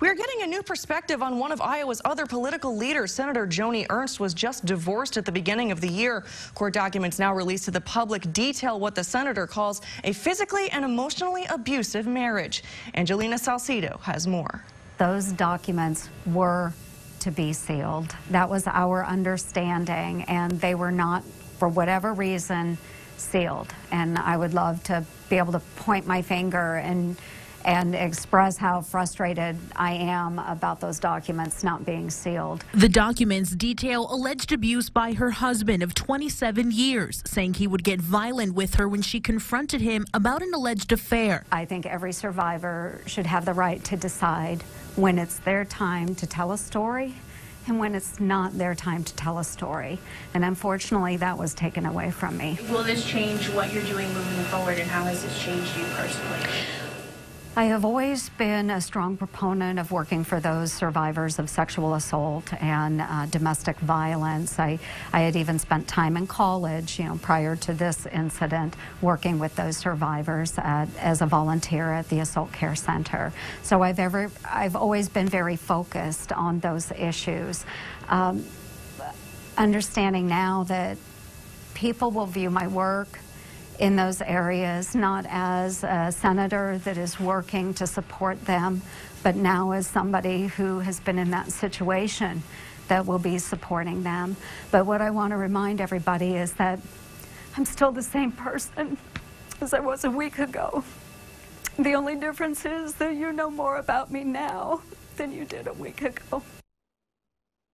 We're getting a new perspective on one of Iowa's other political leaders. Senator Joni Ernst was just divorced at the beginning of the year. Court documents now released to the public detail what the senator calls a physically and emotionally abusive marriage. Angelina Salcido has more. Those documents were to be sealed. That was our understanding, and they were not, for whatever reason, sealed. And I would love to be able to point my finger and express how frustrated I am about those documents not being sealed. The documents detail alleged abuse by her husband of 27 years, saying he would get violent with her when she confronted him about an alleged affair. I think every survivor should have the right to decide when it's their time to tell a story and when it's not their time to tell a story. And unfortunately, that was taken away from me. Will this change what you're doing moving forward, and how has this changed you personally? I have always been a strong proponent of working for those survivors of sexual assault and domestic violence. I had even spent time in college, prior to this incident, working with those survivors as a volunteer at the Assault Care Center. So I've always been very focused on those issues. Understanding now that people will view my work in those areas, not as a senator that is working to support them, but now as somebody who has been in that situation that will be supporting them. But what I want to remind everybody is that I'm still the same person as I was a week ago. The only difference is that you know more about me now than you did a week ago.